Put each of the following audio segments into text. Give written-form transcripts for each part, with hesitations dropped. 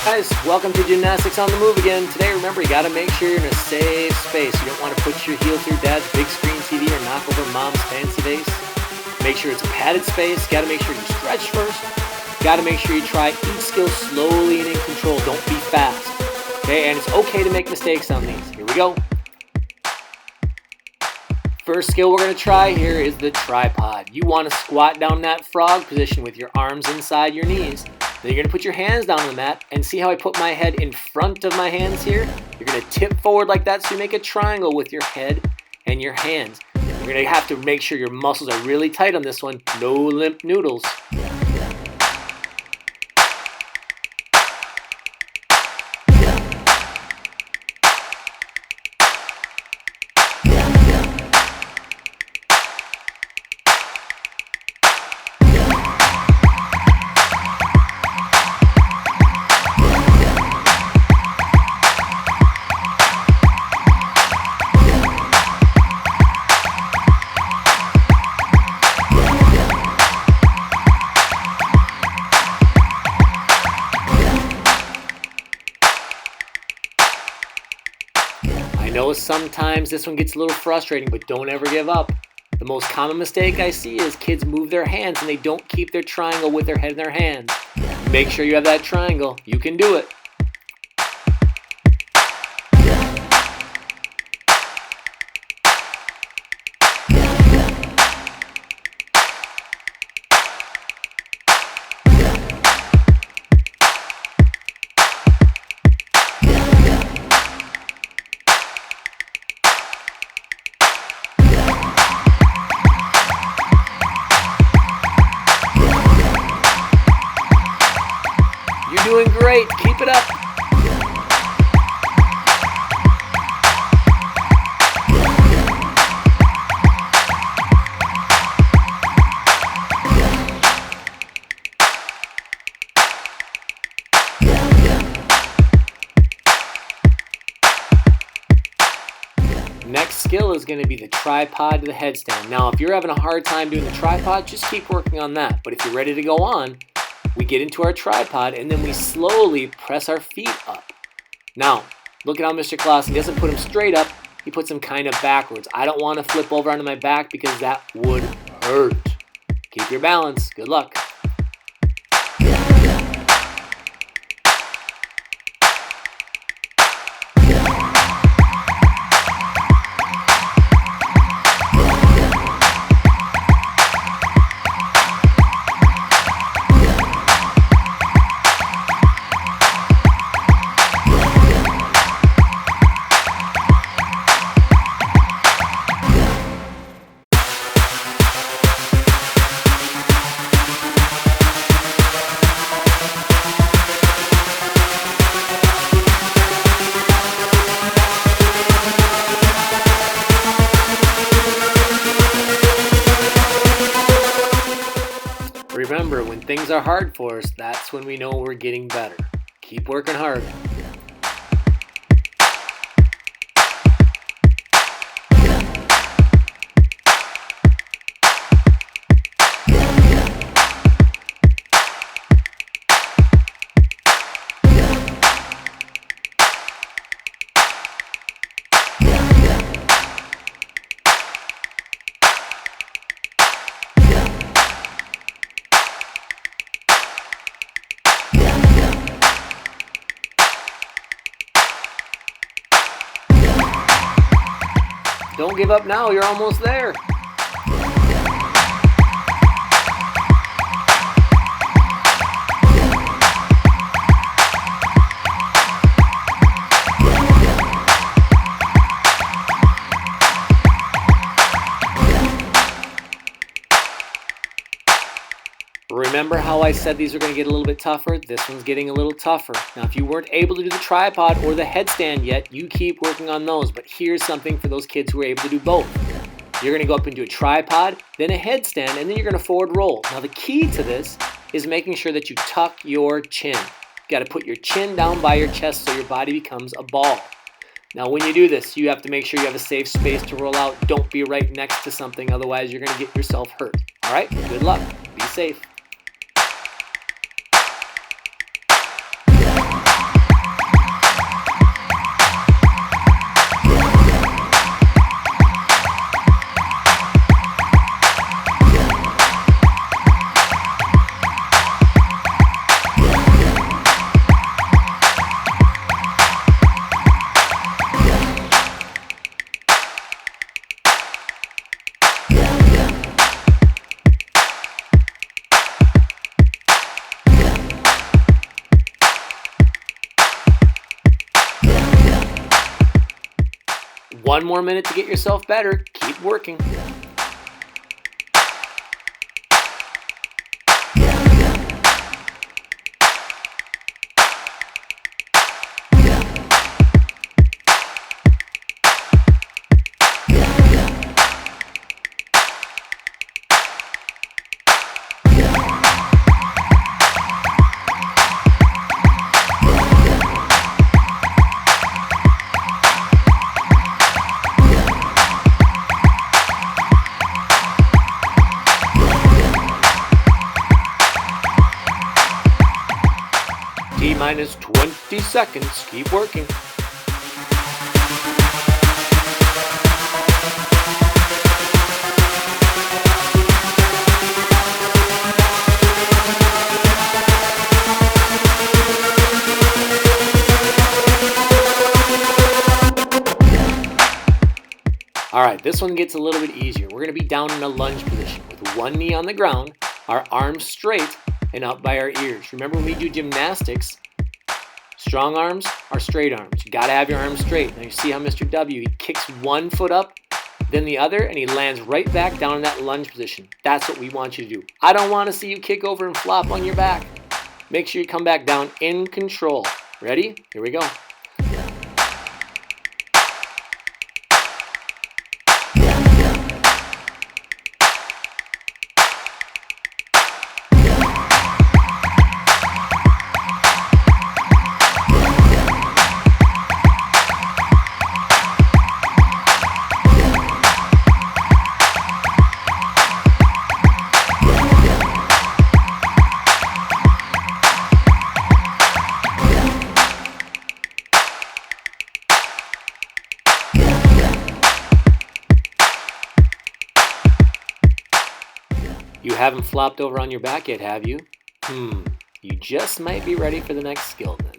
Guys, welcome to Gymnastics on the Move again. Today, remember, you got to make sure you're in a safe space. You don't want to put your heel through dad's big screen TV or knock over mom's fancy vase. Make sure it's a padded space. Got to make sure you stretch first. Got to make sure you try each skill slowly and in control. Don't be fast. Okay, and it's okay to make mistakes on these. Here we go. First skill we're going to try here is the tripod. You want to squat down that frog position with your arms inside your knees. Then you're going to put your hands down on the mat and see how I put my head in front of my hands here? You're going to tip forward like that so you make a triangle with your head and your hands. You're going to have to make sure your muscles are really tight on this one. No limp noodles. I know sometimes this one gets a little frustrating, but don't ever give up. The most common mistake I see is kids move their hands and they don't keep their triangle with their head in their hands. Make sure you have that triangle. You can do it. You're doing great. Keep it up. Next skill is going to be the tripod to the headstand. Now, if you're having a hard time doing the tripod, just keep working on that. But if you're ready to go on, we get into our tripod and then we slowly press our feet up. Now, look at how Mr. Clausen doesn't put them straight up, he puts them kind of backwards. I don't want to flip over onto my back because that would hurt. Keep your balance. Good luck. Remember, when things are hard for us, that's when we know we're getting better. Keep working hard. Don't give up now, you're almost there. Remember how I said these are going to get a little bit tougher? This one's getting a little tougher. Now, if you weren't able to do the tripod or the headstand yet, you keep working on those. But here's something for those kids who are able to do both. You're going to go up and do a tripod, then a headstand, and then you're going to forward roll. Now, the key to this is making sure that you tuck your chin. You got to put your chin down by your chest so your body becomes a ball. Now, when you do this, you have to make sure you have a safe space to roll out. Don't be right next to something, otherwise you're going to get yourself hurt. All right? Good luck. Be safe. 1 more minute to get yourself better. Keep working. T-minus 20 seconds. Keep working. Alright, this one gets a little bit easier. We're going to be down in a lunge position with one knee on the ground, our arms straight and up by our ears. Remember when we do gymnastics, strong arms are straight arms. You got to have your arms straight. Now you see how Mr. W, he kicks one foot up, then the other, and he lands right back down in that lunge position. That's what we want you to do. I don't want to see you kick over and flop on your back. Make sure you come back down in control. Ready? Here we go. You haven't flopped over on your back yet, have you? You just might be ready for the next skill then.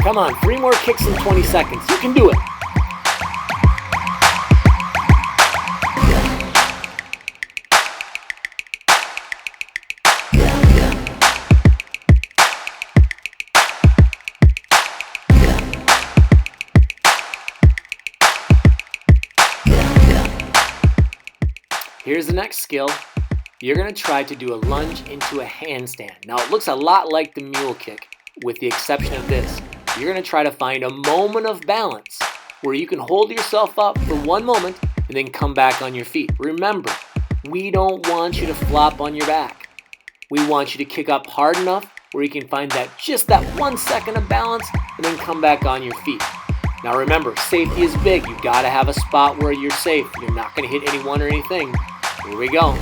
Come on, 3 more kicks in 20 seconds. You can do it. Here's the next skill. You're going to try to do a lunge into a handstand. Now it looks a lot like the mule kick, with the exception of this. You're going to try to find a moment of balance where you can hold yourself up for 1 moment and then come back on your feet. Remember, we don't want you to flop on your back. We want you to kick up hard enough where you can find just that 1 second of balance and then come back on your feet. Now remember, safety is big. You've got to have a spot where you're safe. You're not going to hit anyone or anything. Here we go.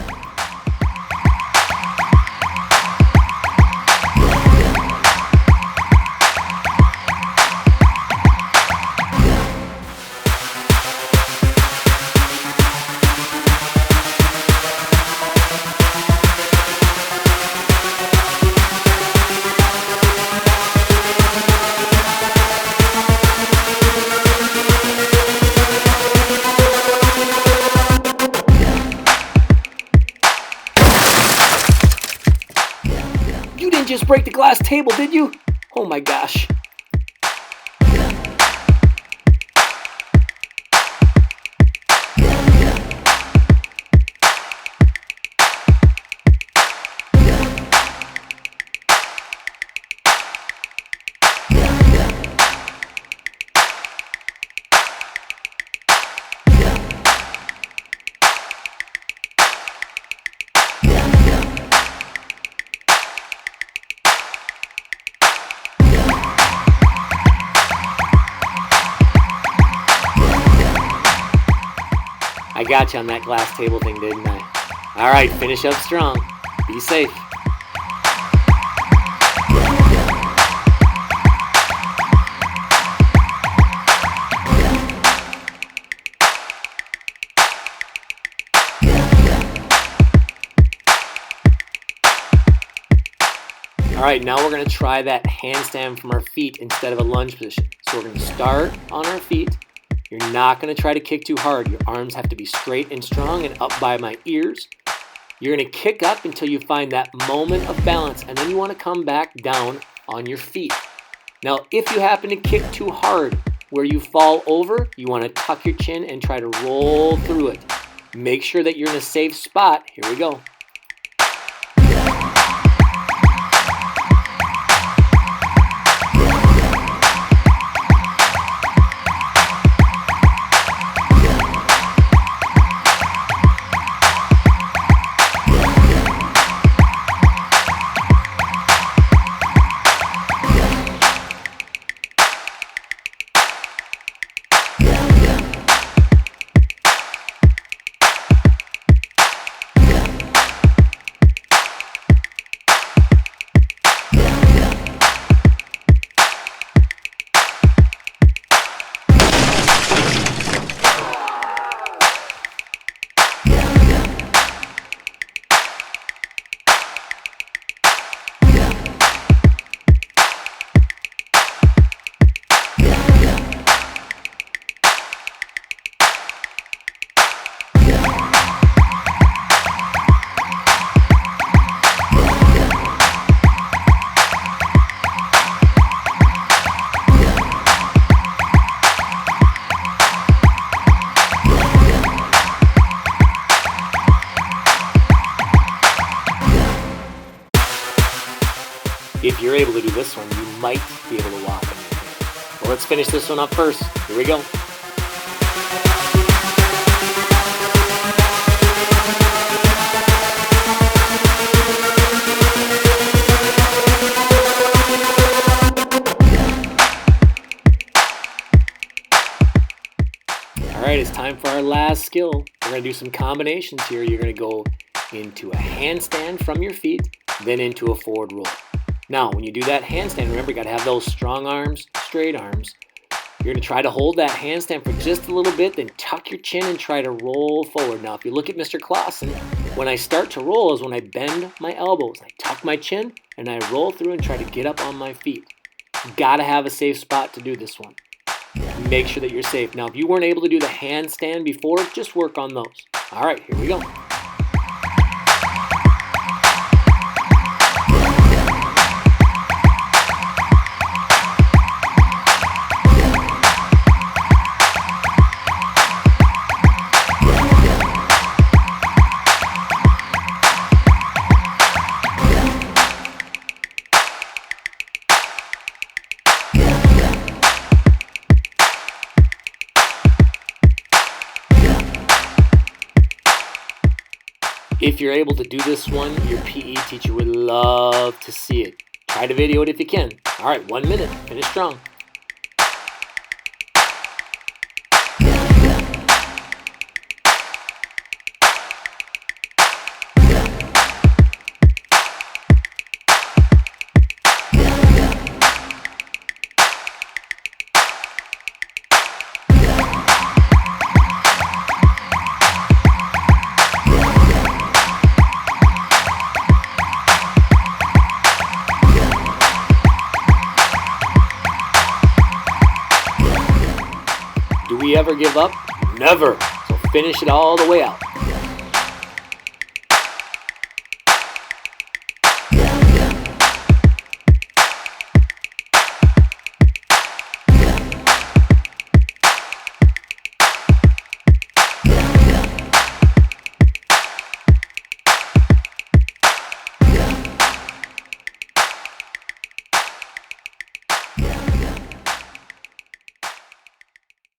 You didn't just break the glass table, did you? Oh my gosh. I got you on that glass table thing, didn't I? All right, finish up strong. Be safe. All right, now we're going to try that handstand from our feet instead of a lunge position. So we're going to start on our feet. You're not going to try to kick too hard. Your arms have to be straight and strong and up by my ears. You're going to kick up until you find that moment of balance, and then you want to come back down on your feet. Now, if you happen to kick too hard where you fall over, you want to tuck your chin and try to roll through it. Make sure that you're in a safe spot. Here we go. If you're able to do this one, you might be able to walk on your hands. Well, let's finish this one up first. Here we go. All right, it's time for our last skill. We're going to do some combinations here. You're going to go into a handstand from your feet, then into a forward roll. Now, when you do that handstand, remember, you got to have those strong arms, straight arms. You're going to try to hold that handstand for just a little bit, then tuck your chin and try to roll forward. Now, if you look at Mr. Clausen, when I start to roll is when I bend my elbows. I tuck my chin, and I roll through and try to get up on my feet. You got to have a safe spot to do this one. Make sure that you're safe. Now, if you weren't able to do the handstand before, just work on those. All right, here we go. If you're able to do this one, your PE teacher would love to see it. Try to video it if you can. All right, 1 minute. Finish strong. Do we ever give up? Never. So finish it all the way out.